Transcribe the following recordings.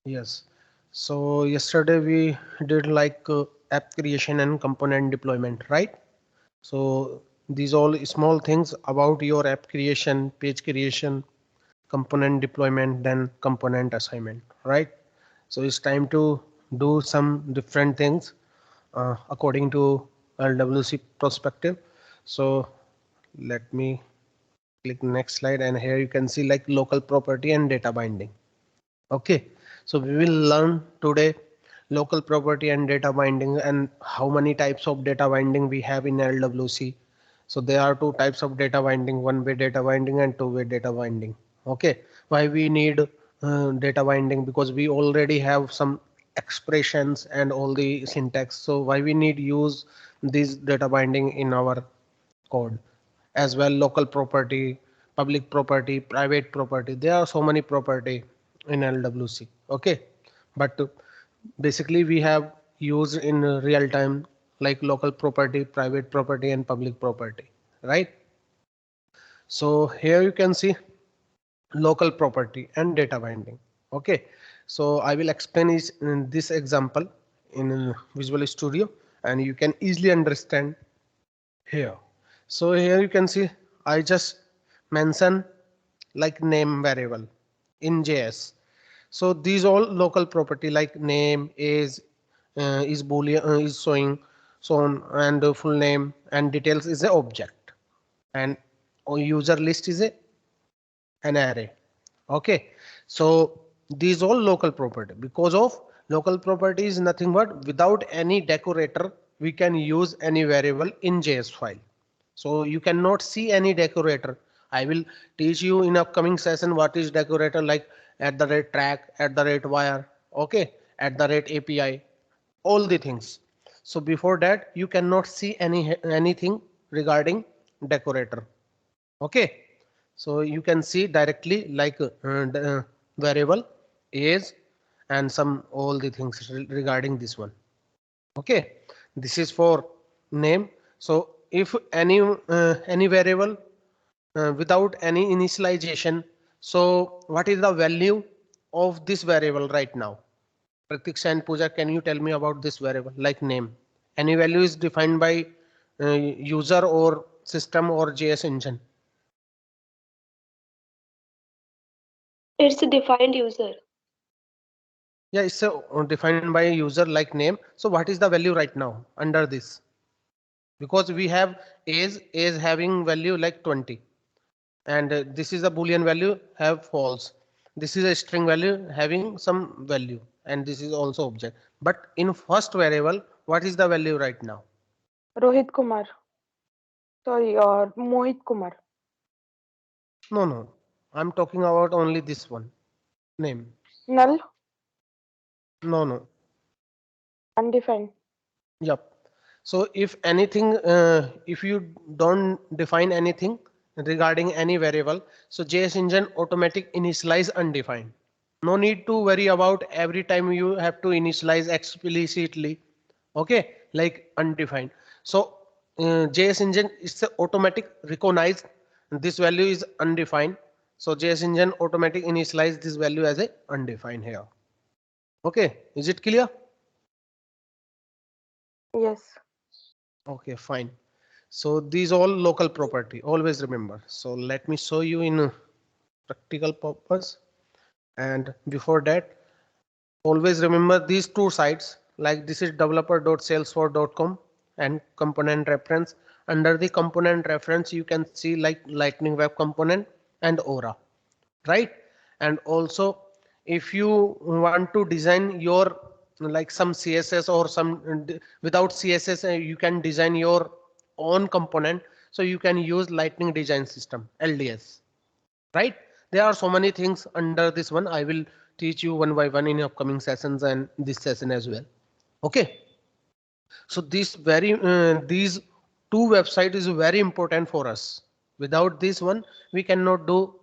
Yes. So yesterday we did like app creation and component deployment, right? So these all small things about your app creation, page creation, component deployment, then component assignment, right? So it's time to do some different things according to LWC perspective. So let me click next slide, and here you can see like local property and data binding. Okay, so we will learn today local property and data binding and how many types of data binding we have in LWC. So there are two types of data binding, one-way data binding and two-way data binding. Okay, why we need data binding? Because we already have some expressions and all the syntax. So why we need use this data binding in our code? As well, local property, public property, private property, there are so many property in LWC. Okay, but basically we have used in real time like local property, private property and public property, right? So here you can see local property and data binding. Okay, so I will explain is in this example in Visual Studio, and you can easily understand here. So here you can see I just mention like name variable in JS. So these all local property like name is boolean is showing so on, and full name and details is a object, and user list is a an array. Okay, so these all local property. Because of local property is nothing but without any decorator we can use any variable in JS file. So you cannot see any decorator. I will teach you in upcoming session what is decorator, like at the rate track, at the rate wire, okay, at the rate API, all the things. So before that you cannot see anything regarding decorator. Okay, so you can see directly like variable age and some all the things regarding this one. Okay, this is for name. So if any variable without any initialization, so what is the value of this variable right now? Pratiksha and Pooja, can you tell me about this variable like name? Any value is defined by user or system or JS engine? It's a defined user. Yeah, it's defined by a user like name. So what is the value right now under this? Because we have age having value like 20, and this is a boolean value have false. This is a string value having some value, and this is also object. But in first variable, what is the value right now? Rohit Kumar. Sorry, or Mohit Kumar. No, no, I'm talking about only this one name. Null, No, no. undefined. Yep. So if anything, if you don't define anything regarding any variable, so JS engine automatic initialize undefined. No need to worry about every time you have to initialize explicitly. Okay, like undefined. So JS engine is the automatic recognize this value is undefined. So JS engine automatic initialize this value as a undefined here. Okay, is it clear? Yes. Okay, fine. So these all local property, always remember. So let me show you in practical purpose. And before that, always remember these two sites, like this is developer.salesforce.com and component reference. Under the component reference, you can see like Lightning Web Component and Aura, right? And also if you want to design your like some CSS or some without CSS, you can design your own component. So you can use Lightning Design System, LDS, right? There are so many things under this one. I will teach you one by one in upcoming sessions and this session as well. Okay, so these two website is very important for us. Without this one, we cannot do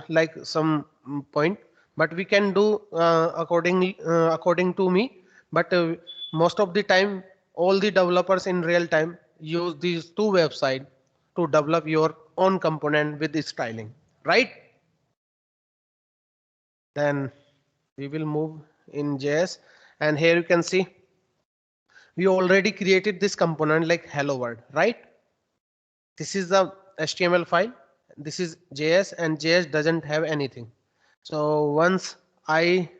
like some point, but we can do according to me. But most of the time, all the developers in real time use these two website to develop your own component with the styling, right? Then We will move in JS, and here you can see we already created this component like hello world, right? This is the HTML file. This is JS, and JS doesn't have anything. So once I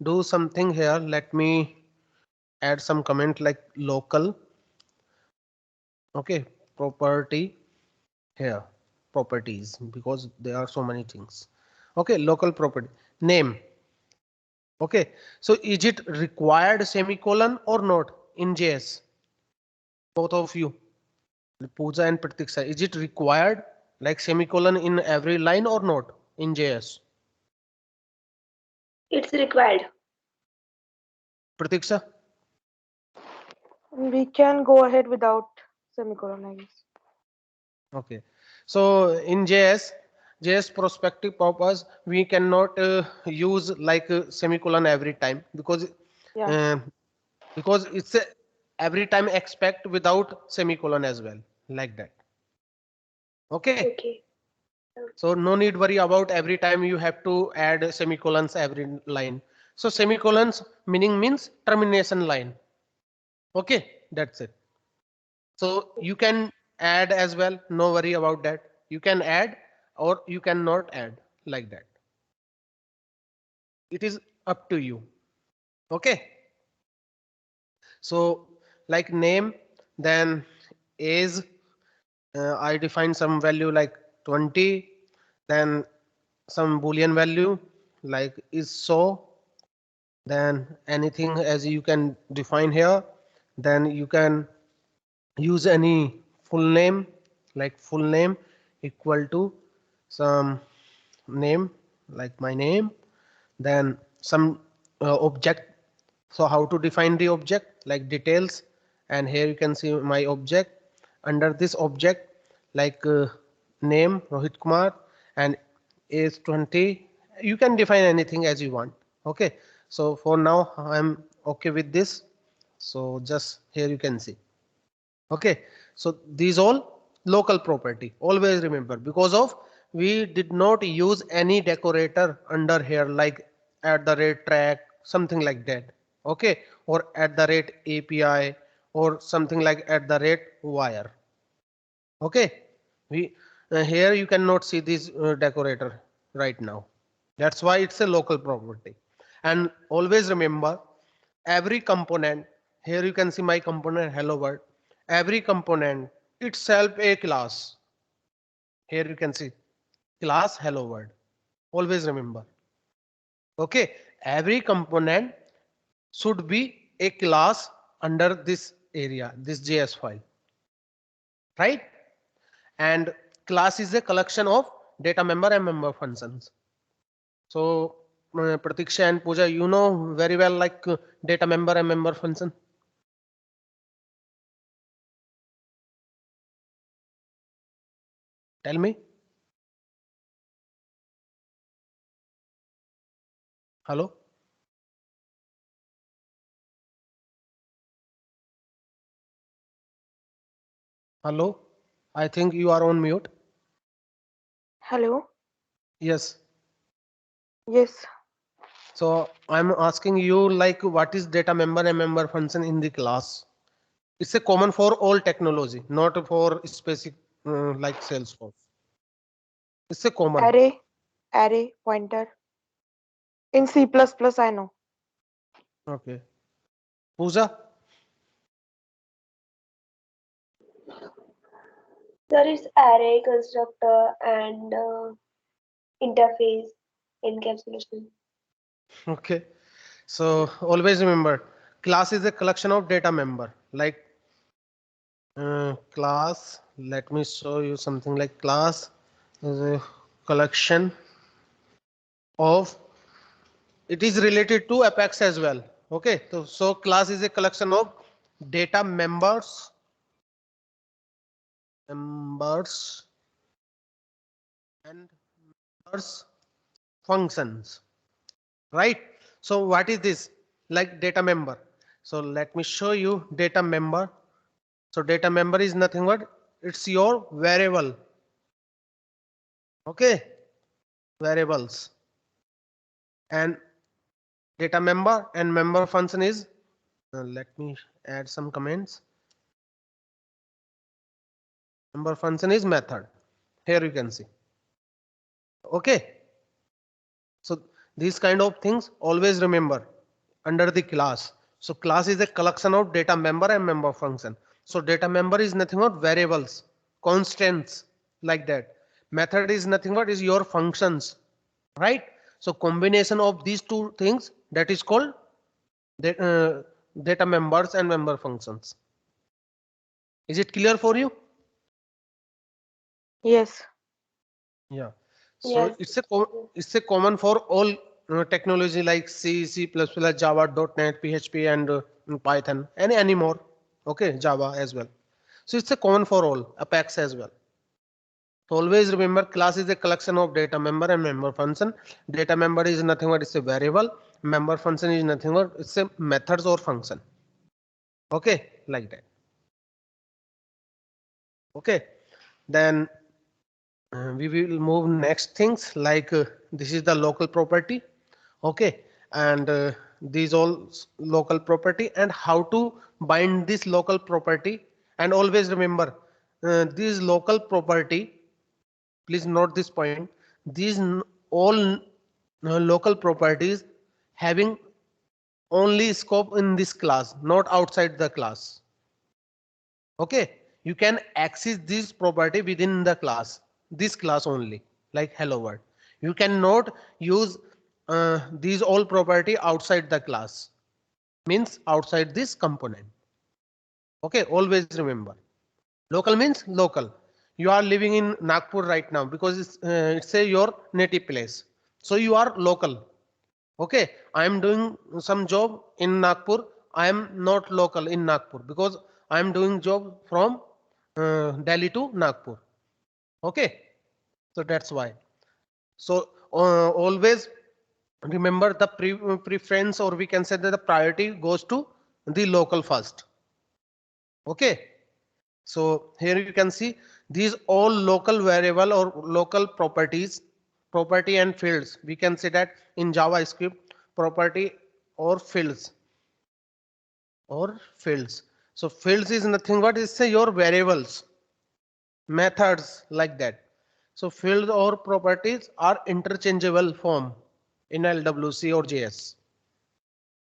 do something here, let me add some comment like local. Okay, property here, properties, because there are so many things. Okay, local property name. Okay, so is it required semicolon or not in JS? Both of you, Pooja and Pratiksha, is it required like semicolon in every line or not in JS? It's required. Pratiksha? We can go ahead without semicolon, I guess. Okay, so in JS prospective purpose, we cannot use like semicolon every time Yeah. uh, because it's a every time expect without semicolon as well, like that. Okay, Okay. so no need worry about every time you have to add semicolons every line. So semicolons meaning means termination line. Okay, that's it. So you can add as well, no worry about that. You can add or you cannot add, like that. It is up to you. Okay. So like name, then age, I define some value like 20, then some boolean value like is so, then anything as you can define here, then you can use any full name, like full name equal to some name like my name, then some object. So how to define the object like details, and here you can see my object. Under this object like name Rohit Kumar and age 20, you can define anything as you want. Okay, so for now I'm okay with this, so just here you can see. Okay, so these all local property. Always remember, because of we did not use any decorator under here like at the rate track, something like that. Okay, or at the rate API or something like at the rate wire. Okay, we here you cannot see this decorator right now. That's why it's a local property. And always remember, every component, here you can see my component hello world. Every component itself a class. Here you can see class hello world. Always remember. Okay, every component should be a class under this area, this JS file, right? And class is a collection of data member and member functions. So Pratiksha and Pooja, you know very well like data member and member function. Tell me. Hello. Hello. I think you are on mute. Hello. Yes. Yes. So I'm asking you like what is data member and member function in the class? It's a common for all technology, not for specific like Salesforce. It's a common. Array. Array. Pointer. In C++, I know. Okay. Pooja? There is array, constructor, and interface encapsulation. Okay. So always remember, class is a collection of data member. Like class, let me show you something like class is a collection of, it is related to Apex as well. Okay, so class is a collection of data members and members functions, right? So what is this like data member? So let me show you data member. So data member is nothing but it's your variable. Okay, variables. And Data member and member function is, let me add some comments. Member function is method. Here you can see. Okay. So these kind of things always remember under the class. So class is a collection of data member and member function. So data member is nothing but variables, constants like that. Method is nothing but is your functions, right? So combination of these two things, that is called data members and member functions. Is it clear for you? Yes. Yeah. So Yes. it's a common for all technology like C, C++, Java, .NET, PHP, and Python, and any more. Okay, Java as well. So it's a common for all, Apex as well. So always remember, class is a collection of data member and member function. Data member is nothing but it's a variable. Member function is nothing but it's a methods or function. Okay, like that. Okay, then we will move next things like this is the local property. Okay, and these all local property and how to bind this local property. And always remember, this local property, please note this point, these all local properties having only scope in this class, not outside the class. Okay, you can access this property within the class, this class only, like hello world. You cannot use these all property outside the class, means outside this component. Okay, always remember, local means local. You are living in Nagpur right now because it's a your native place, so you are local. Okay, I am doing some job in Nagpur. I am not local in Nagpur because I am doing job from Delhi to Nagpur. Okay, so that's why. So always remember the preference, or we can say that the priority goes to the local first. Okay, so here you can see these all local variable or local properties, property and fields. We can say that in JavaScript, property or fields or fields. So fields is nothing but is say your variables, methods like that. So fields or properties are interchangeable form in LWC or JS.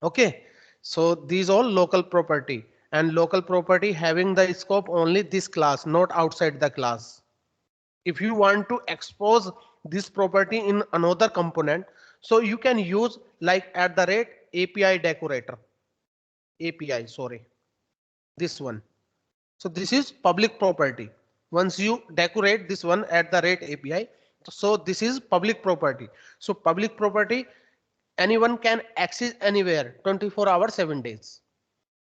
Okay, so these all local property, and local property having the scope only this class, not outside the class. If you want to expose this property in another component, so you can use like at the rate API decorator. API, sorry, this one. So this is public property. Once you decorate this one at the rate API, so this is public property. So public property, anyone can access anywhere 24 hours 7 days.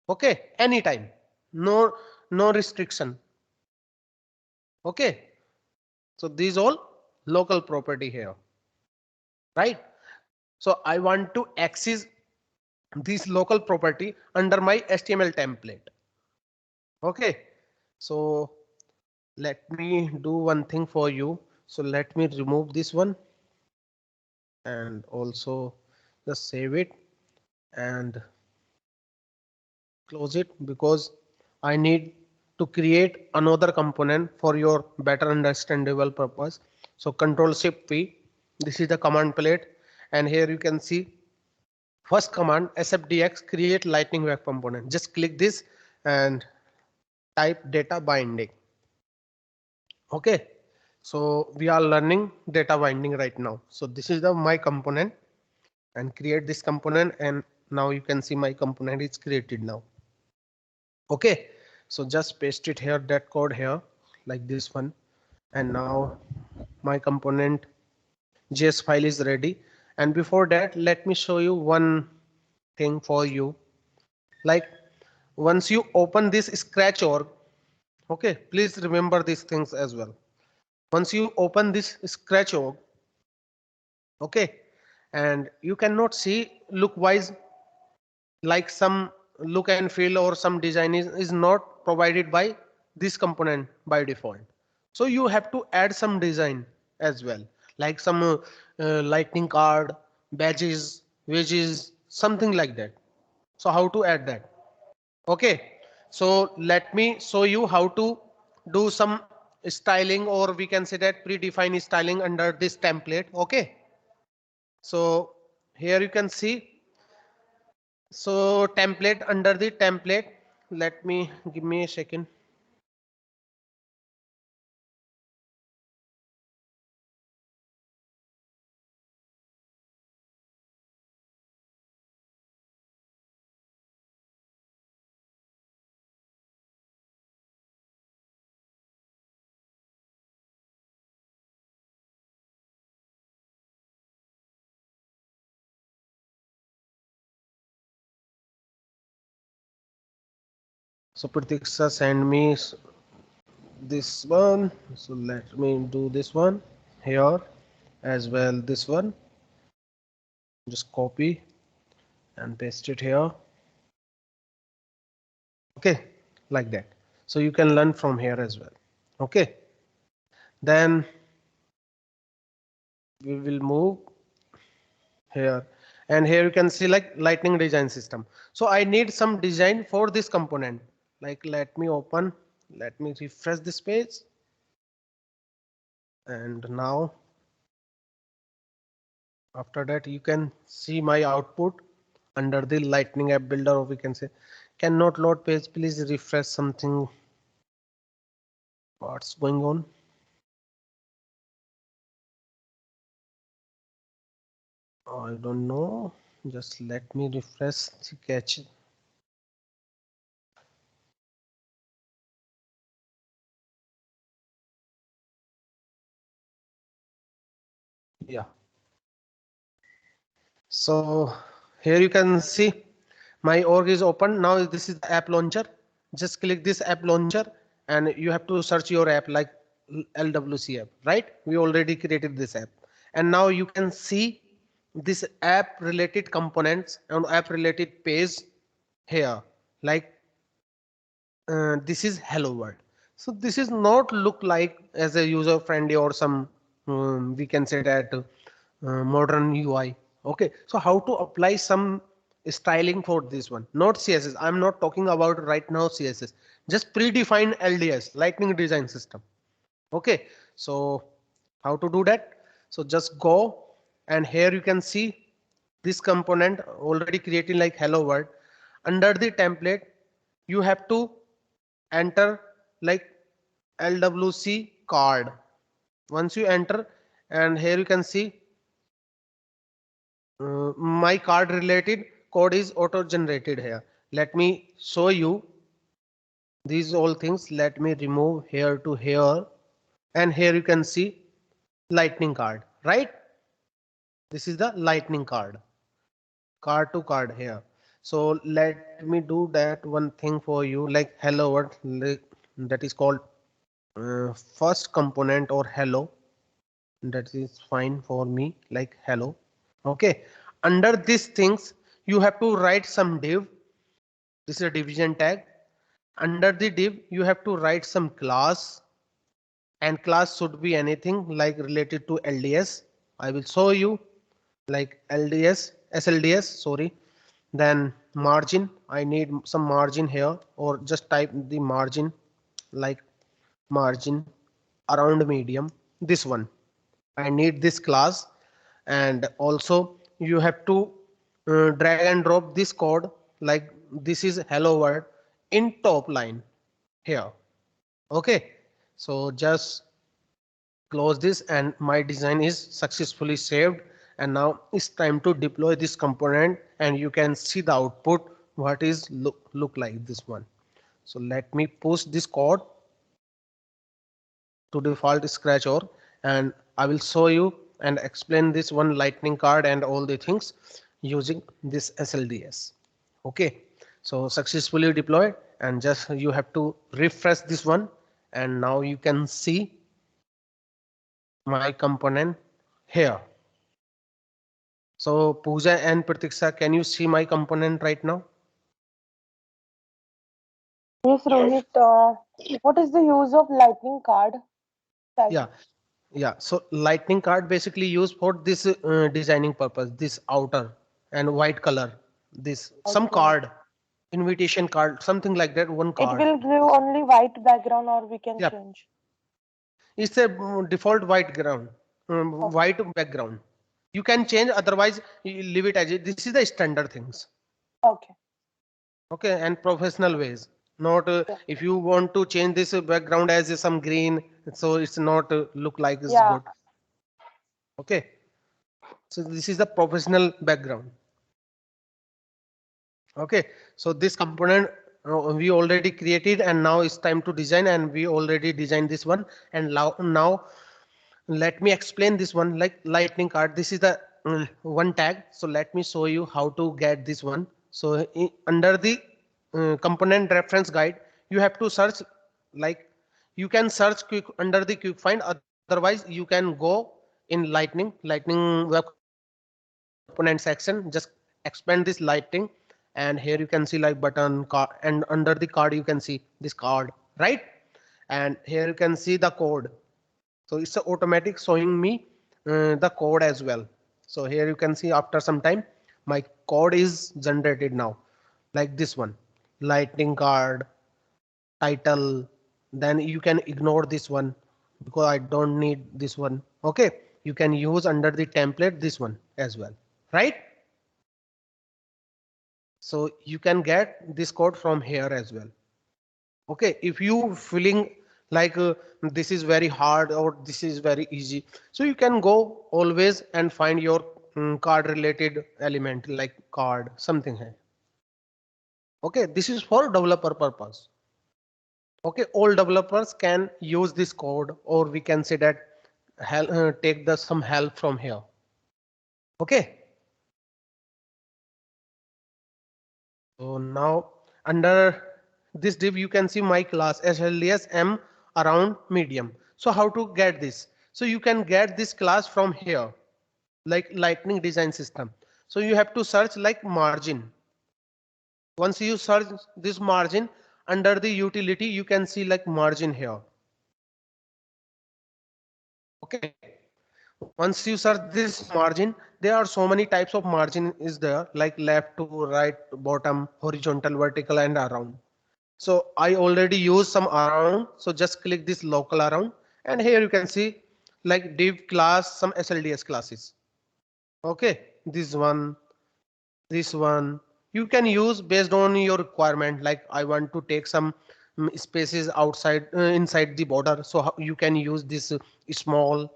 Okay, anytime, no restriction. Okay, so these all local property here, right? So I want to access this local property under my HTML template. Okay, so let me do one thing for you. So let me remove this one and also just save it and close it, because I need to create another component for your better understandable purpose. So Control Shift P, this is the command plate, and here you can see first command sfdx create lightning web component. Just click this and type data binding. Okay, so we are learning data binding right now. So this is the my component, and create this component, and now you can see my component is created now. Okay, so just paste it here, that code here, like this one, and now my component JS file is ready. And before that, let me show you one thing for you. Like once you open this Scratch.org, okay, please remember these things as well. Once you open this Scratch.org, okay, and you cannot see look wise, like some look and feel or some design is not provided by this component by default. So you have to add some design as well, like some lightning card, badges, wedges, something like that. So how to add that? Okay, so let me show you how to do some styling, or we can say that predefined styling under this template. Okay, so here you can see, so template, under the template, let me, give me a second. So Pratiksha send me this one, so let me do this one here as well, this one, just copy and paste it here. Okay, like that. So you can learn from here as well. Okay, then we will move here, and here you can see like lightning design system. So I need some design for this component. Like, let me open, let me refresh this page, and now after that you can see my output under the lightning app builder, or we can say cannot load page, please refresh something, what's going on. I don't know, just let me refresh the cache. Yeah, so here you can see my org is open. Now this is the app launcher. Just click this app launcher and you have to search your app like LWC app, right? We already created this app, and now you can see this app related components and app related page here. Like this is hello world. So this is not look like as a user friendly or some we can say that modern UI. Okay, so how to apply some styling for this one, not CSS. I'm not talking about right now CSS, just predefined LDS, lightning design system. Okay, so how to do that? So just go, and here you can see this component already created like hello world. Under the template you have to enter like LWC card. Once you enter, and here you can see my card related code is auto generated here. Let me show you these all things. Let me remove here to here, and here you can see lightning card, right? This is the lightning card, card to card here. So let me do that one thing for you, like hello world, that is called first component or hello. That is fine for me, like hello. Okay, under these things you have to write some div. This is a division tag. Under the div you have to write some class, and class should be anything like related to LDS. I will show you like LDS, SLDS, sorry. Then margin, I need some margin here, or just type the margin like margin around medium, this one. I need this class, and also you have to drag and drop this code like this is hello world in top line here. Okay, so just close this, and my design is successfully saved, and now it's time to deploy this component, and you can see the output what is look like this one. So let me push this code to default scratch or, and I will show you and explain this one lightning card and all the things using this SLDS. Okay, so successfully deployed, and just you have to refresh this one, and now you can see my component here. So Pooja and Pratiksha, can you see my component right now? Yes, Rohit. What is the use of lightning card tag? Yeah, yeah. So lightning card basically used for this designing purpose, this outer and white color. this some Okay. card, invitation card, something like that, one It card. will give only white background or we can Yeah, change. it's a default white ground, Okay. white background. You can change, otherwise you leave it as it. This is the standard things. Okay. Okay, and professional ways. Not Yeah. if you want to change this background as some green, so it's not look like it's Yeah. good. Okay, so this is the professional background. Okay, so this component we already created, and now it's time to design, and we already designed this one. And now let me explain this one, like lightning card. This is the one tag. So let me show you how to get this one. So under the component reference guide, you have to search, like you can search quick under the quick find. Otherwise you can go in lightning web component section, just expand this lighting, and here you can see like button card, and under the card you can see this card, right? And here you can see the code. So it's a automatic showing me the code as well. So here you can see after some time my code is generated now, like this one, lightning card title. Then you can ignore this one because I don't need this one. Okay, you can use under the template this one as well, right? So you can get this code from here as well. Okay, if you feeling like this is very hard or this is very easy, so you can go always and find your card related element like card something hai. Okay, this is for developer purpose. Okay, all developers can use this code, or we can say that take the some help from here. Okay, so now under this div you can see my class SLDS M around medium. So how to get this? So you can get this class from here, like lightning design system. So you have to search like margin. Once you search this margin under the utility, you can see like margin here. Okay. Once you search this margin, there are so many types of margin is there, like left to right, bottom, horizontal, vertical, and around. So I already use some around. So just click this local around, and here you can see like div class, some SLDS classes. Okay, this one you can use based on your requirement. Like I want to take some spaces outside, inside the border. So you can use this small,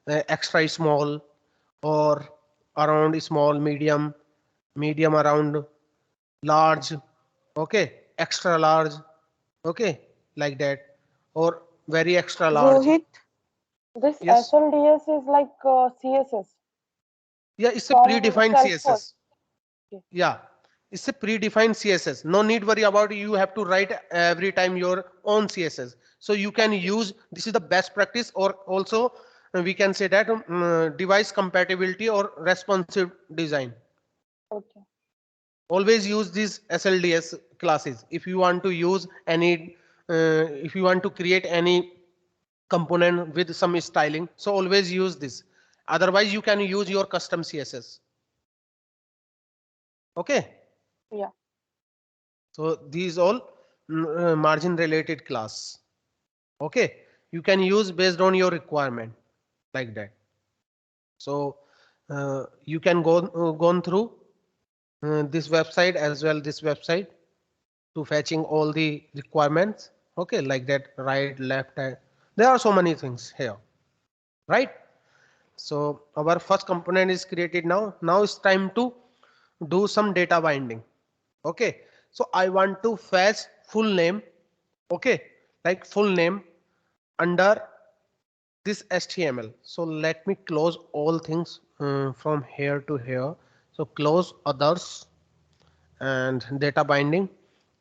extra small, or around small, medium around, large. Okay, extra large. Okay, like that, or very extra large. Rohit, this Yes. SLDS is like CSS Yeah, it's a from predefined Salesforce. CSS. Okay. Yeah, it's a predefined CSS. No need worry about it. You have to write every time your own CSS. So you can use, this is the best practice, or also we can say that device compatibility or responsive design. Okay. Always use these SLDS classes. If you want to use any, if you want to create any component with some styling, so always use this. Otherwise you can use your custom CSS. Okay. Yeah. So these all margin related class. Okay, you can use based on your requirement, like that. So you can go through this website as well, this website, to fetching all the requirements. Okay, like that, right, left, there are so many things here, right? So our first component is created now. Now it's time to do some data binding. Okay, so I want to fetch full name. Okay, like full name under this HTML. So let me close all things from here to here. So close others and data binding.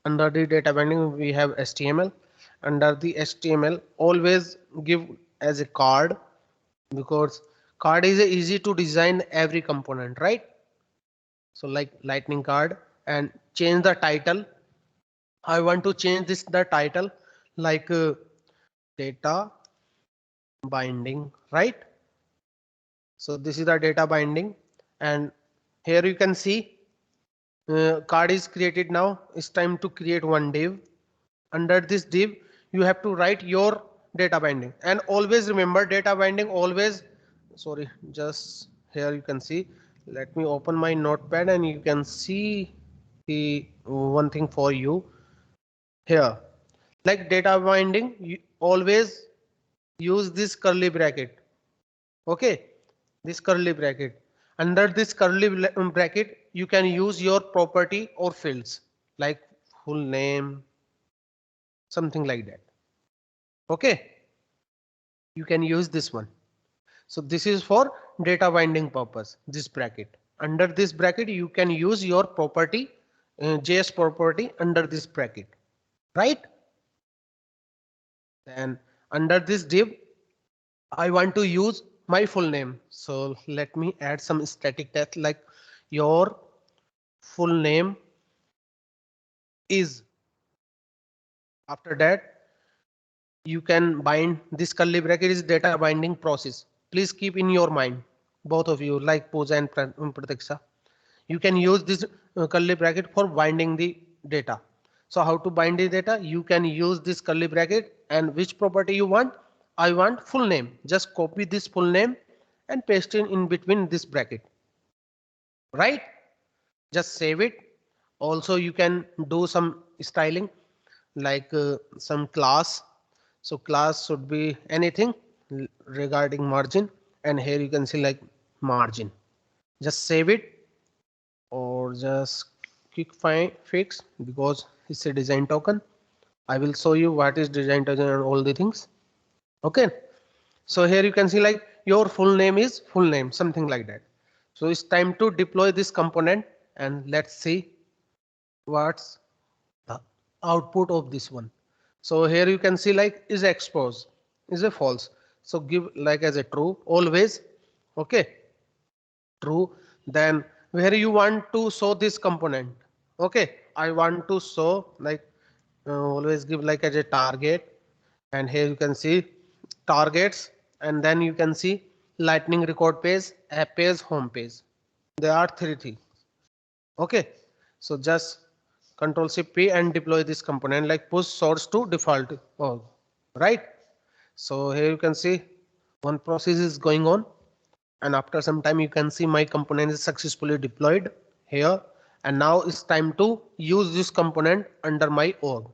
Under the data binding we have HTML. Under the HTML always give as a card, because card is easy to design every component, right? So like lightning card, and change the title. I want to change this the title like data binding, right? So this is the data binding, and here you can see card is created. Now it's time to create one div. Under this div you have to write your data binding, and always remember data binding always, sorry, just here you can see, let me open my notepad and you can see the one thing for you here. Like data binding, you always use this curly bracket. Okay, this curly bracket. Under this curly bracket you can use your property or fields like full name, something like that. Okay, you can use this one. So this is for data binding purpose, this bracket. Under this bracket you can use your property, JS property under this bracket, right? Then under this div I want to use my full name, so let me add some static text like your full name is. After that you can bind this curly bracket is data binding process. Please keep in your mind, both of you, like Pooja and Pratiksha. You can use this curly bracket for binding the data. So how to bind the data? You can use this curly bracket, and which property you want? I want full name. Just copy this full name and paste it in between this bracket. Right? Just save it. Also you can do some styling like some class. So class should be anything regarding margin, and here you can see like margin. Just save it or just quick find fix, because it's a design token. I will show you what is design token and all the things. Okay, so here you can see like your full name is full name, something like that. So it's time to deploy this component, and let's see what's the output of this one. So here you can see like is expose, is a false. So give like as a true always. Okay, true. Then where you want to show this component? Okay, I want to show like always give like as a target, and here you can see targets, and then you can see lightning record page, app page, home page. There are three things. Okay, so just Control Shift P and deploy this component like push source to default. Oh, right. So here you can see one process is going on, and after some time you can see my component is successfully deployed here, and now it's time to use this component under my org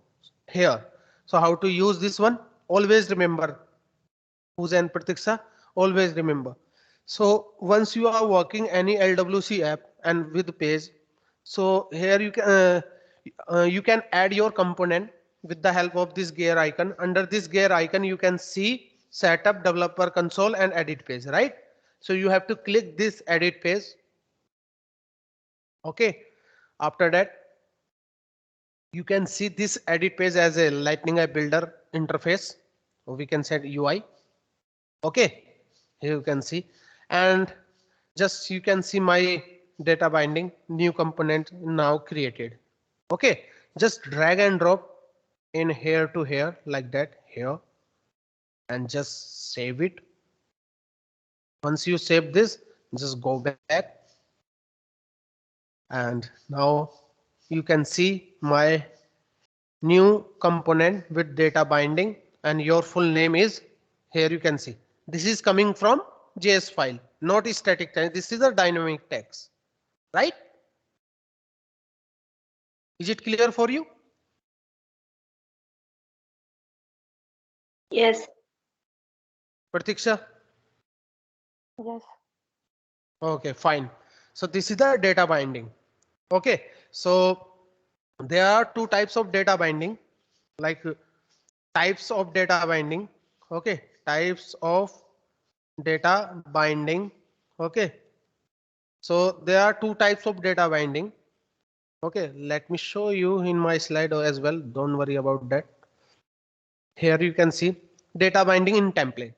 here. So how to use this one? Always remember, Pooja and Pratiksha, always remember. So once you are working any LWC app and with page, so here you can add your component with the help of this gear icon. Under this gear icon you can see setup, developer console and edit page, right? So you have to click this edit page. Okay, after that you can see this edit page as a Lightning App Builder interface, or we can set UI. Okay, here you can see, and just you can see my data binding new component now created. Okay, just drag and drop in here to here like that here, and just save it. Once you save this, just go back, and now you can see my new component with data binding, and your full name is here. You can see this is coming from JS file, not a static text. This is a dynamic text, right? Is it clear for you? Yes. Pratiksha? Yes. Okay, fine. So this is the data binding. Okay, so there are two types of data binding, like types of data binding. Okay, types of data binding. Okay, so there are two types of data binding. Okay, let me show you in my slide as well. Don't worry about that. Here you can see data binding in template.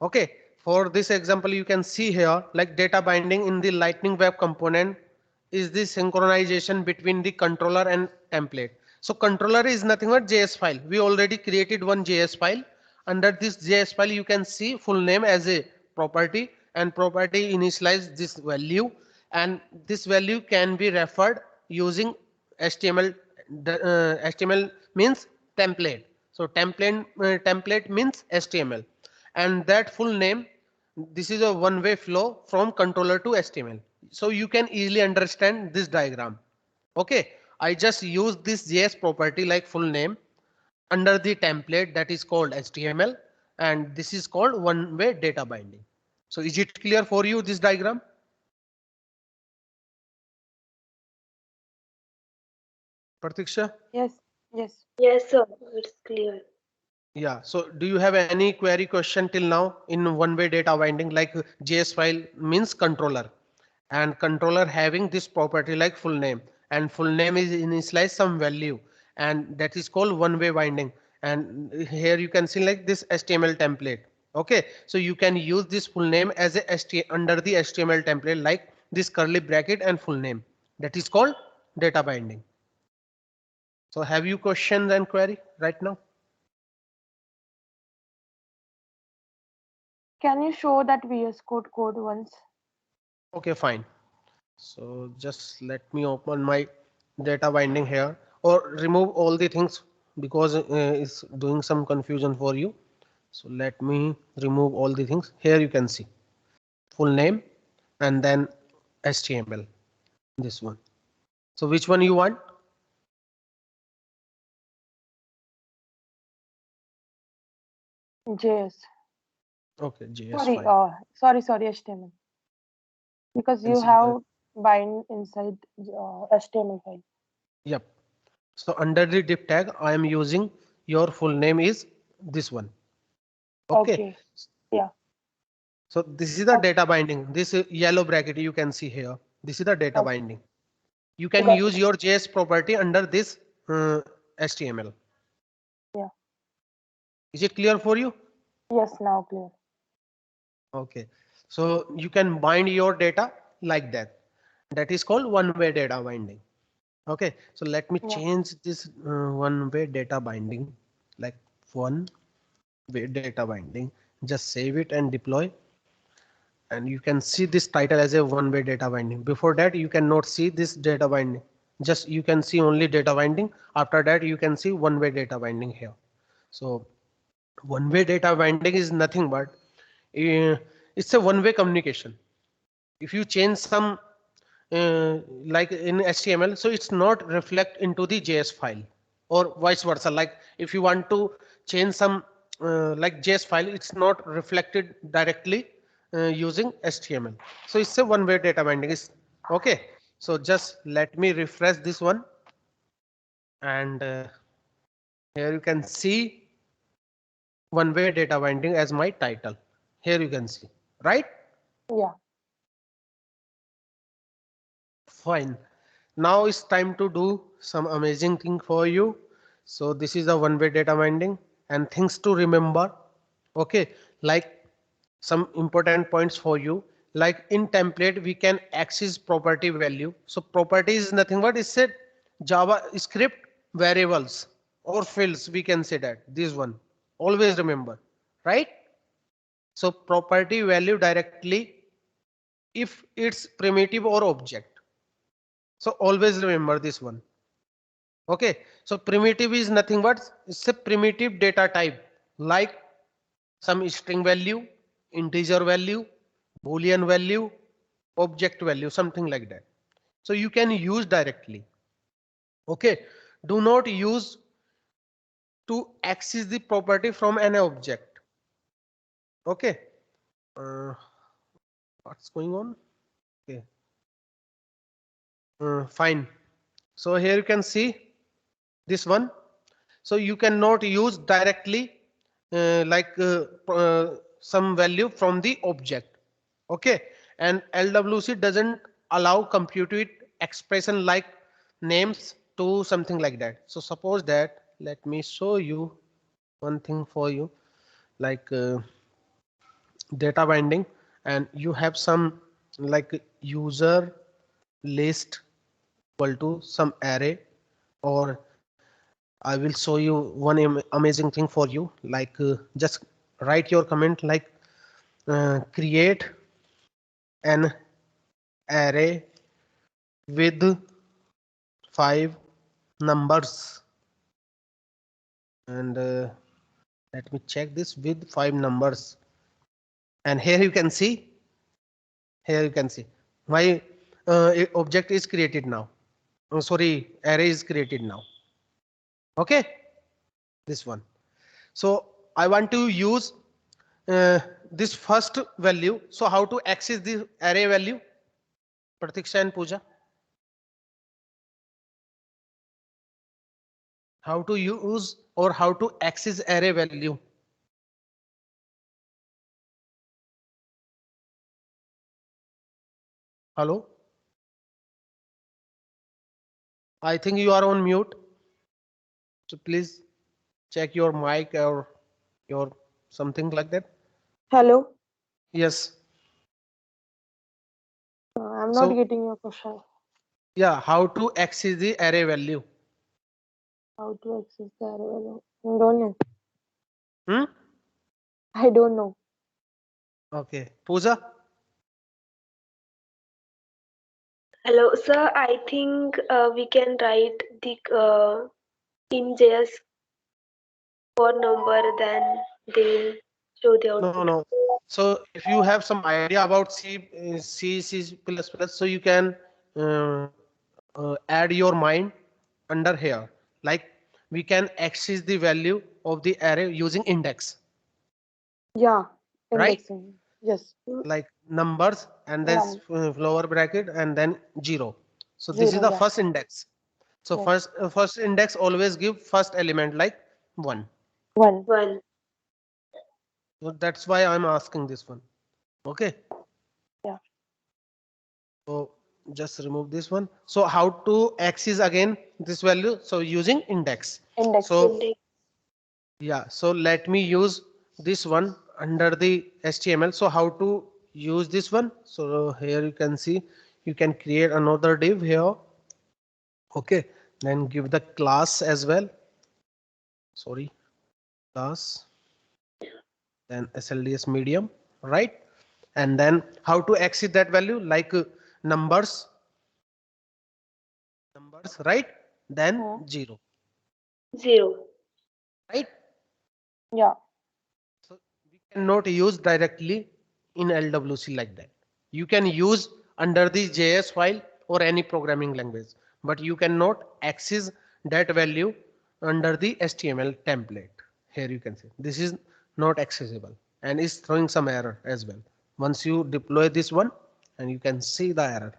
Okay, for this example, you can see here like data binding in the Lightning Web component is the synchronization between the controller and template. So controller is nothing but JS file. We already created one JS file. Under this JS file, you can see full name as a property, and property initialize this value, and this value can be referred using HTML. HTML means template. So template means HTML, and that full name. This is a one-way flow from controller to HTML. So you can easily understand this diagram. Okay, I just use this JS property like full name under the template that is called HTML, and this is called one-way data binding. So is it clear for you, this diagram? Pratiksha? Yes, yes. Yes, sir. It's clear. Yeah. So do you have any query question till now in one-way data binding? Like JS file means controller, and controller having this property like full name, and full name is initialize some value, and that is called one-way binding. And here you can see like this HTML template. Okay, so you can use this full name as a under the HTML template like this curly bracket and full name. That is called data binding. So have you questions and query right now? Can you show that VS Code once? Okay, fine. So just let me open my data binding here, or remove all the things because it's doing some confusion for you. So let me remove all the things. Here you can see full name and then HTML, this one. So which one you want? JS. Okay, JS Sorry, file. sorry, HTML. Because And you see, have bind inside HTML file. yep. So under the div tag, I am using your full name is this one. Okay. Okay. Yeah. So this is the Okay. data binding. This yellow bracket you can see here. This is the data Okay. binding. You can Got use it. your JS property under this HTML. Yeah. Is it clear for you? Yes, now clear. Okay. So you can bind your data like that. That is called one-way data binding. Okay. So let me Yeah. change this one-way data binding like one-way data binding. Just save it and deploy. And you can see this title as a one-way data binding. Before that, you cannot see this data binding. Just you can see only data binding. After that, you can see one-way data binding here. So one-way data binding is nothing but it's a one-way communication. If you change some like in HTML, so it's not reflect into the JS file, or vice versa. Like if you want to change some like JS file, it's not reflected directly using HTML. So it's a one-way data binding. Is okay. So just let me refresh this one, and here you can see one-way data binding as my title. Here you can see, right? Yeah. Fine. Now it's time to do some amazing thing for you. So this is a one-way data binding and things to remember. Okay, like some important points for you. Like in template, we can access property value. So property is nothing but it's a JavaScript variables or fields. We can say that this one. Always remember, right? So property value directly if it's primitive or object. So always remember this one. Okay. So primitive is nothing but it's a primitive data type like some string value, integer value, boolean value, object value, something like that. So you can use directly. Okay. Do not use to access the property from an object. Okay. Uh, what's going on? Okay. Fine. So here you can see this one. So you cannot use directly some value from the object. Okay. And LWC doesn't allow computed expression like names to something like that. So suppose that, let me show you one thing for you, like data binding, and you have some like user list equal to some array, or I will show you one amazing thing for you. Like just write your comment like create an array with 5 numbers, and let me check this with 5 numbers. And here you can see, my object is created now. Oh, sorry, array is created now. Okay, this one. So I want to use this first value. So how to access the array value? Pratiksha and Pooja. How to use or how to access array value? Hello? I think you are on mute. So please check your mic or your something like that. Hello. Yes. I'm not So getting your question. yeah, how to access the array value? How to access the array value? I don't know. Hmm? I don't know. Okay. Pooja? Hello, sir. I think we can write the in JS for number, then they show the No, output. no. So if you have some idea about C++, so you can uh, add your mind under here. Like we can access the value of the array using index, Yeah, right? indexing. Yes. Like numbers and then Num lower bracket and then 0. So this is zero. the Yeah. first index. So Yes. first index always give first element like 1. One. One. So that's why I'm asking this one. Okay. Yeah. So just remove this one. So how to access again this value? So using index. Indexing. So Index. yeah, so let me use this one under the HTML. So how to use this one? So here you can see you can create another div here. Okay, then give the class as well. Sorry, class, then SLDS medium, right? And then how to access that value like numbers, right? Then Hmm. 0, Zero. right? Yeah. So we cannot use directly in LWC like that. You can use under the JS file or any programming language, but you cannot access that value under the HTML template. Here you can see this is not accessible and is throwing some error as well. Once you deploy this one and you can see the error.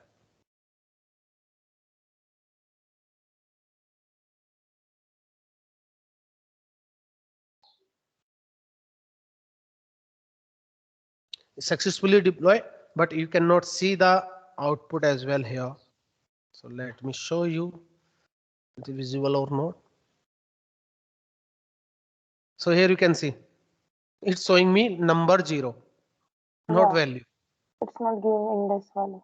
Successfully deploy, but you cannot see the output as well here. So let me show you the visible or not. So here you can see it's showing me number 0, not Yeah. value. It's not giving index value.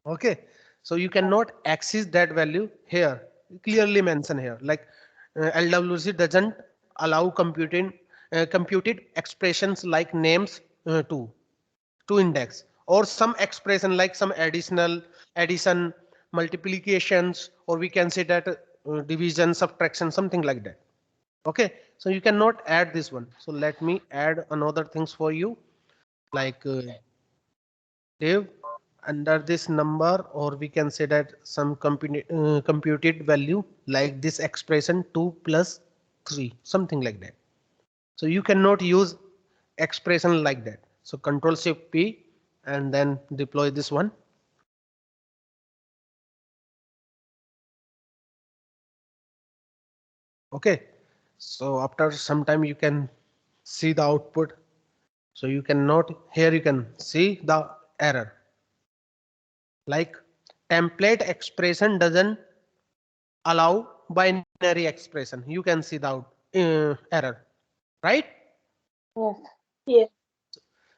Okay, so you Yeah. cannot access that value here. Clearly mentioned here, like LWC doesn't allow computed expressions like names to index or some expression like some addition, multiplications, or we can say that division, subtraction, something like that. Okay, so you cannot add this one. So let me add another things for you, like div under this number, or we can say that some computed value like this expression 2 plus 3, something like that. So you cannot use expression like that. So Control Shift P and then deploy this one. Okay, so after some time you can see the output. So you cannot, here you can see the error, like template expression doesn't allow binary expression. You can see the error, right? Yes. Yeah.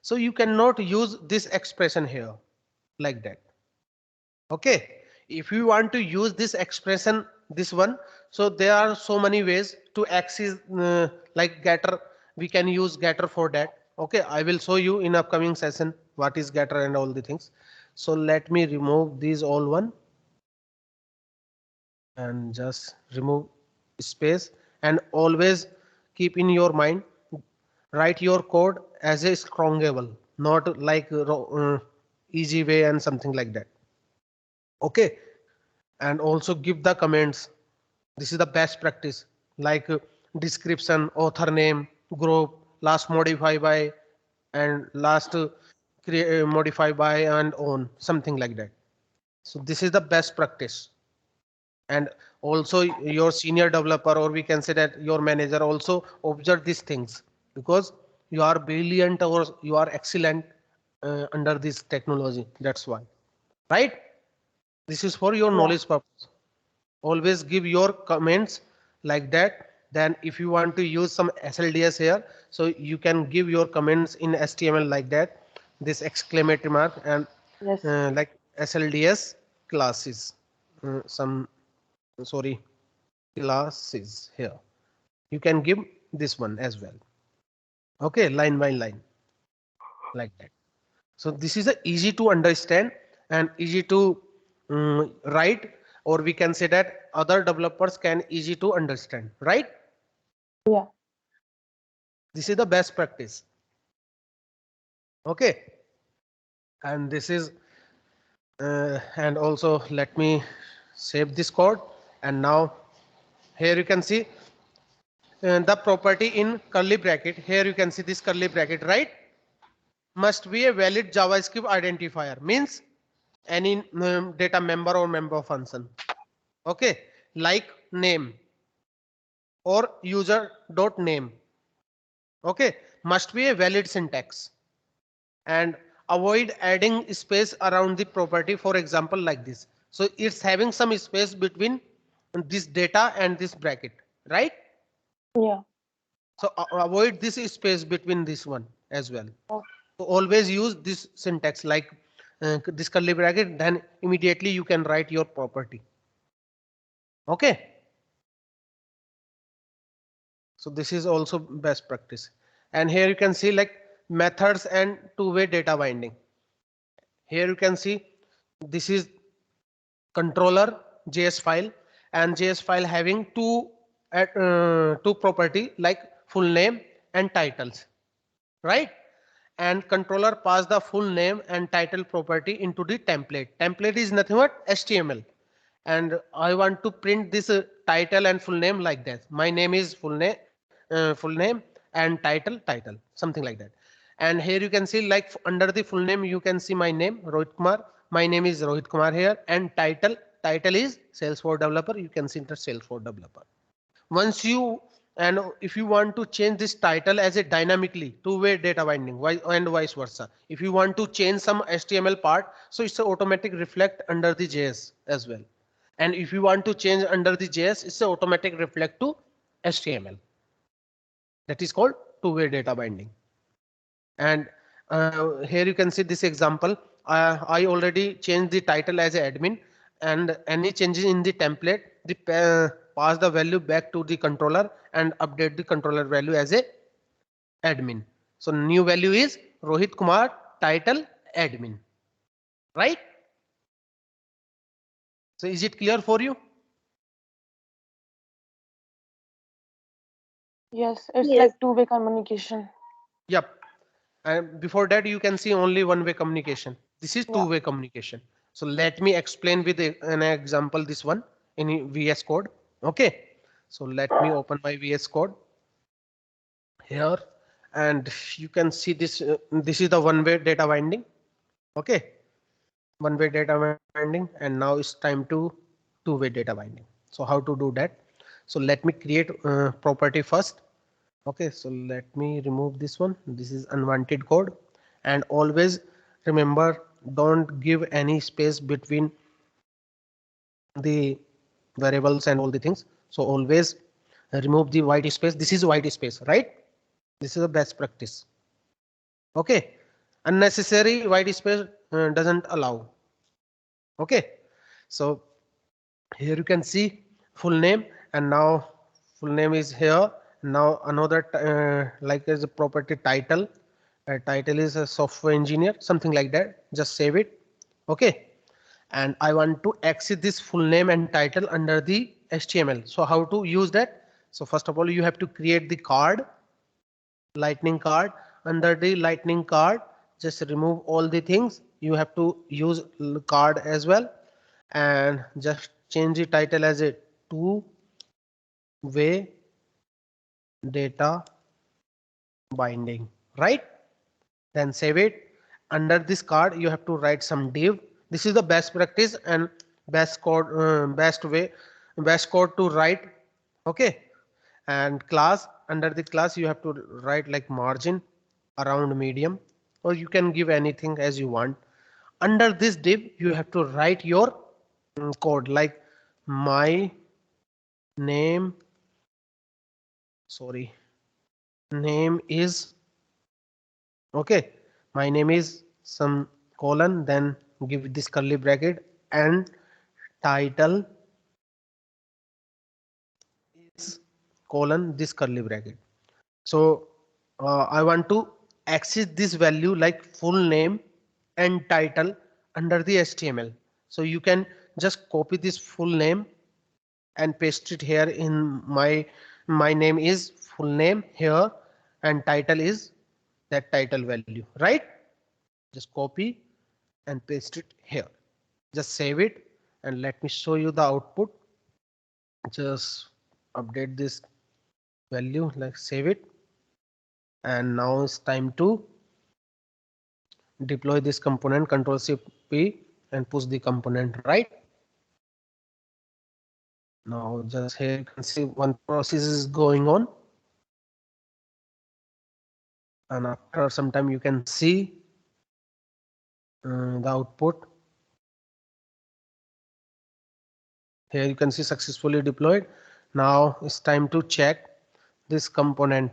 So you cannot use this expression here like that. Okay, if you want to use this expression, this one, so there are so many ways to access like getter. We can use getter for that. Okay, I will show you in upcoming session what is getter and all the things. So let me remove these all one. and just remove space, and always keep in your mind, write your code as a strongable, not like easy way and something like that. Okay, and also give the comments. This is the best practice, like description, author name, group, last modify by, and last modify by and on, something like that. So this is the best practice. And also your senior developer, or we can say that your manager, also observe these things, because you are brilliant or you are excellent under this technology. That's why, right? This is for your Yeah. knowledge purpose. Always give your comments like that. Then if you want to use some slds here, so you can give your comments in html like that, this exclamatory mark, and Yes. like slds classes, some, sorry, classes here, you can give this one as well. Okay, line by line, like that. So this is a easy to understand and easy to write, or we can say that other developers can easy to understand, right? Yeah. This is the best practice. Okay, and this is and also let me save this code. And now here you can see the property in curly bracket. Here you can see this curly bracket, right? Must be a valid javascript identifier, means any data member or member function. Okay, like name or user dot name. Okay, must be a valid syntax, and avoid adding space around the property, for example like this. So it's having some space between this data and this bracket, right? Yeah. So avoid this space between this one as well. Oh, So always use this syntax, like this curly bracket, then immediately you can write your property. Okay, so this is also best practice. And here you can see like methods and two-way data binding. Here you can see this is controller JS file, and JS file having two property like full name and titles, right? And controller pass the full name and title property into the template. Template is nothing but HTML, and I want to print this title and full name like that. My name is full name and title, something like that. And here you can see like under the full name you can see my name Rohit Kumar. My name is Rohit Kumar here, and title is Salesforce developer. You can see the Salesforce developer. Once you, and if you want to change this title as a dynamically two-way data binding, and vice versa, if you want to change some HTML part, so it's a automatic reflect under the JS as well. And if you want to change under the JS, it's a automatic reflect to HTML. That is called two-way data binding. And here you can see this example. I already changed the title as a admin, and any changes in the template, pass the value back to the controller and update the controller value as a admin. So new value is Rohit Kumar, title admin, right? So is it clear for you? yes. It's Yes. like two-way communication. Yep. And before that you can see only one-way communication. This is Yeah. two-way communication. So let me explain with an example this one in VS Code. Okay. So let me open my VS Code here, and you can see this. This is the one-way data binding. Okay, one-way data binding, and now it's time to two-way data binding. So how to do that? So let me create property first. Okay, so let me remove this one. This is unwanted code, and always remember, don't give any space between the variables and all the things. So always remove the white space. This is white space, right? This is a best practice. Okay, unnecessary white space doesn't allow. Okay, so here you can see full name, and now full name is here. Now another like as a property title. Title is a software engineer, something like that. Just save it. Okay, and I want to access this full name and title under the HTML. So how to use that? So first of all, you have to create the card, lightning card. Under the lightning card, just remove all the things. You have to use card as well, and just change the title as a two-way data binding, right? Then save it. Under this card, you have to write some div. This is the best practice and best code, best code to write. Okay. And class, under the class, you have to write like margin around medium, or you can give anything as you want. Under this div, you have to write your code like my name, sorry, name is, okay, my name is some colon, then give this curly bracket, and title is colon this curly bracket. So I want to access this value like full name and title under the HTML. So you can just copy this full name and paste it here in my name is full name here, and title is that title value, right? Just copy and paste it here. Just save it and let me show you the output. Just update this value, like save it, and now it's time to deploy this component. Control Shift P and push the component, right? Now just here you can see one process is going on, and after some time you can see the output. Here you can see successfully deployed. Now it's time to check this component.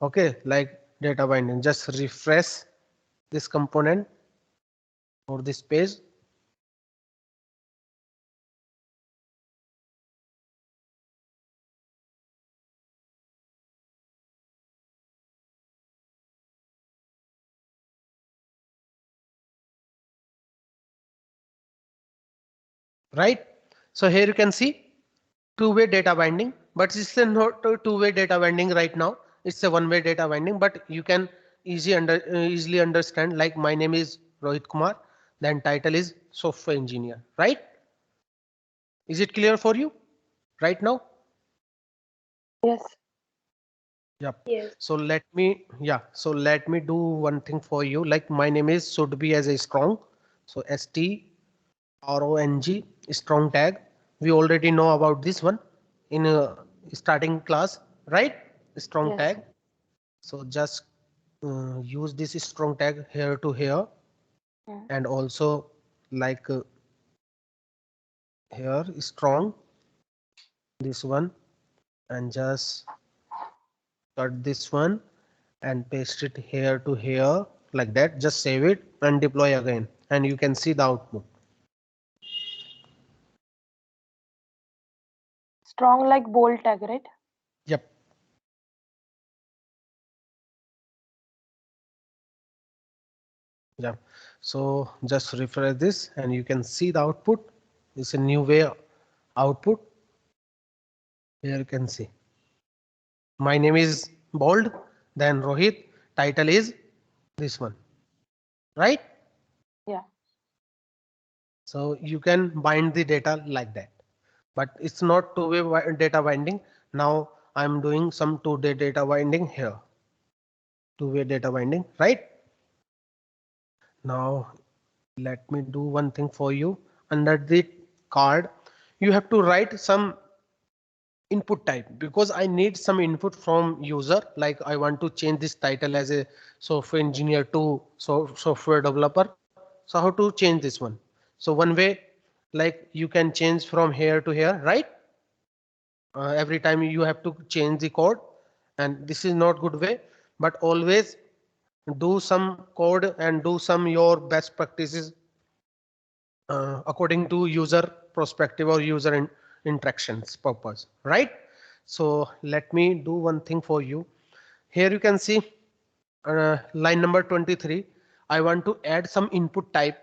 Okay, like data binding, just refresh this component or this page. Right? So here you can see two-way data binding, but it's not a two-way data binding right now. It's a one-way data binding, but you can easily understand, like my name is Rohit Kumar, then title is software engineer, right? Is it clear for you right now? Yes. Yep. Yes. So let me, yeah, so let me do one thing for you. Like my name is should be as a strong. So STRONG, strong tag. We already know about this one in starting class, right? Strong Yes. tag. So just use this strong tag here to here, Mm. and also like here strong, this one, and just cut this one and paste it here to here like that. Just save it and deploy again, and you can see the output. Strong like bold tag, right? Yep. Yeah. So just refresh this and you can see the output. It's a new way output. Here you can see my name is bold, then Rohit, title is this one, right? Yeah. So you can bind the data like that, but it's not two-way data binding. Now I'm doing some two-way data binding here, two-way data binding, right? Now let me do one thing for you. Under the card, you have to write some input type, because I need some input from user. Like I want to change this title as a software engineer to software developer. So how to change this one? So one way, like you can change from here to here, right? Every time you have to change the code, and this is not good way, but always do some code and do some your best practices according to user perspective or user interactions purpose, right? So let me do one thing for you. Here you can see line number 23. I want to add some input type.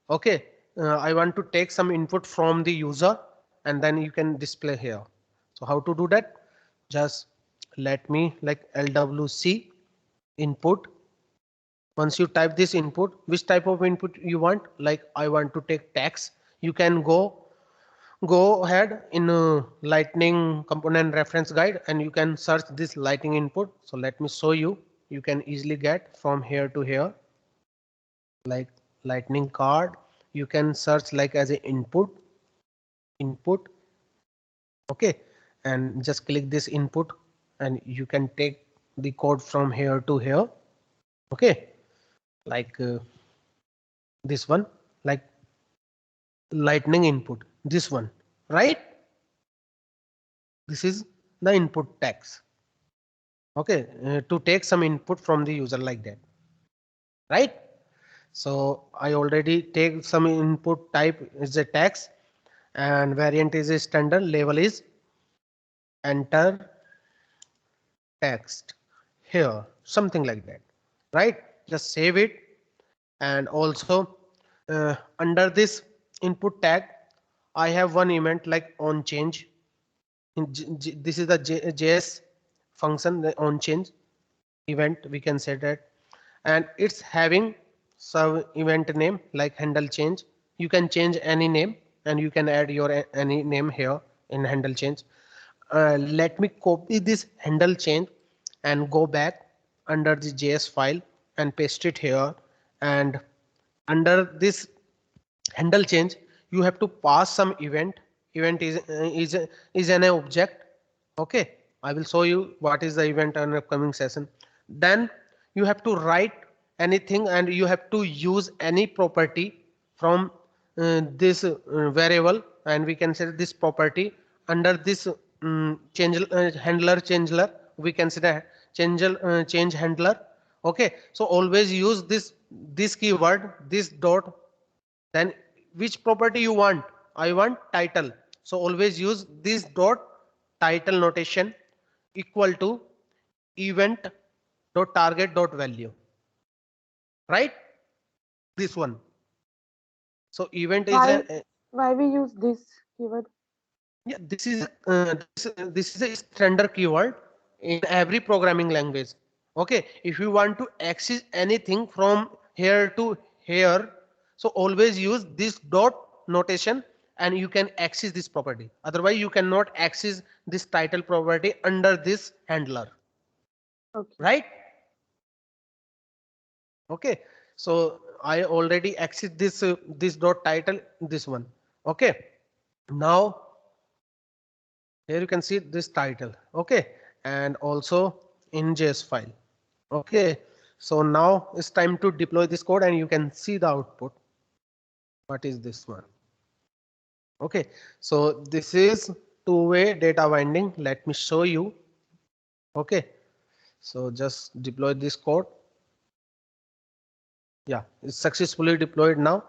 Okay, I want to take some input from the user and then you can display here. So how to do that? Just let me like LWC input. Once you type this input, which type of input you want, like I want to take text, you can go ahead in lightning component reference guide and you can search this lightning input. So let me show you. You can easily get from here to here like lightning card. You can search like as a input. Okay, and just click this input and you can take the code from here to here. Okay, like this one, like lightning input, this one, right? This is the input text. Okay, to take some input from the user like that, right? So I already take some input type is a text and variant is a standard, label is enter text here, something like that, right? Just save it. And also under this input tag I have one event like on change. This is the JS function, the on change event, we can say that, and it's having some event name like handle change. You can change any name and you can add your any name here in handle change. Let me copy this handle change and go back under the JS file and paste it here. And under this handle change, you have to pass some event. Event is an object. Okay, I will show you what is the event on upcoming session. Then you have to write anything and you have to use any property from this variable, and we can say this property under this change handler we consider change handler. Okay, so always use this keyword, this dot. Then which property you want? I want title. So always use this dot title notation equal to event dot target dot value, right? This one. So event is Why a why we use this keyword? yeah, this is a standard keyword in every programming language. Okay, if you want to access anything from here to here, so always use this dot notation and you can access this property. Otherwise, you cannot access this title property under this handler, Okay. right? Okay, so I already access this dot title, this one. Okay, now here you can see this title. Okay, and also in JS file. Okay, so now it's time to deploy this code and you can see the output. What is this one? Okay, so this is two-way data binding. Let me show you. Okay, so just deploy this code. Yeah, it's successfully deployed now.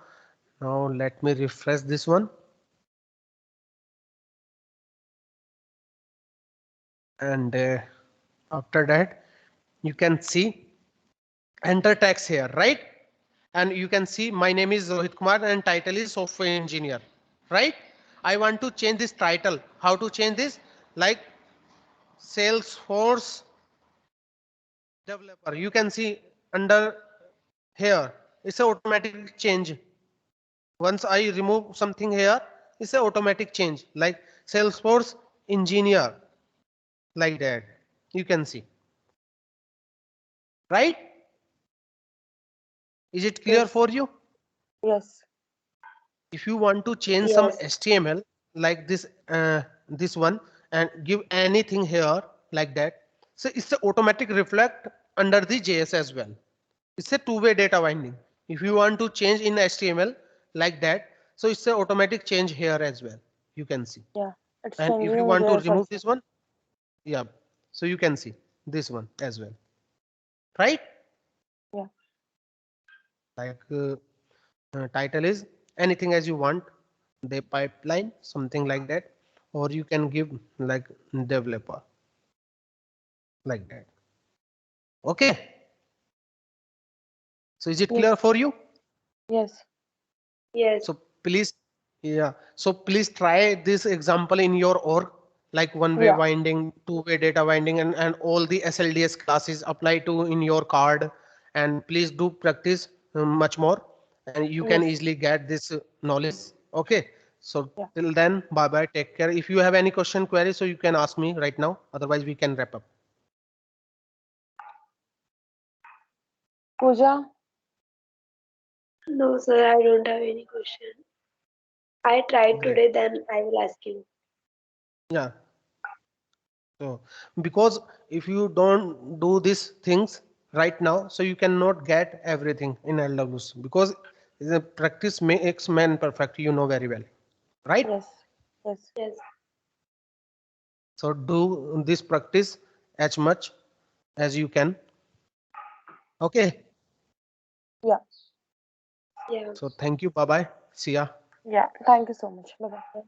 Now let me refresh this one. And after that, you can see enter text here, right? And you can see my name is Rohit Kumar and title is software engineer, right? I want to change this title. How to change this? Like Salesforce developer. You can see under here. It's an automatic change. Once I remove something here, it's an automatic change like Salesforce engineer, like that. You can see, right? Is it clear Yes. for you? Yes. If you want to change some Yes. HTML like this one and give anything here like that, so it's a automatic reflect under the JS as well. It's a two-way data binding. If you want to change in HTML like that, so it's a automatic change here as well. You can see. Yeah. It's And if changing you in want to JS remove also. this one, yeah, so you can see this one as well, right? Yeah. Like title is anything as you want, the pipeline, something like that, or you can give like developer, like that. Okay, so is it clear Yes. for you? Yes. Yes. So please, yeah. So please try this example in your org, like one-way Yeah. winding, two-way data winding, and all the SLDS classes apply to in your card. And please do practice much more, and you can Yes. easily get this knowledge. Okay. So Yeah. till then, bye bye. Take care. If you have any question, query, so you can ask me right now. Otherwise, we can wrap up. Pooja, No, sir, I don't have any question. I tried Great. today, then I will ask you. Yeah. So, because if you don't do these things right now, so you cannot get everything in LWC, because the practice makes man perfect, you know very well, right? yes. Yes. Yes. So do this practice as much as you can. Okay. Yeah. Yeah. So thank you. Bye bye. See ya. Yeah. Thank you so much. Bye bye.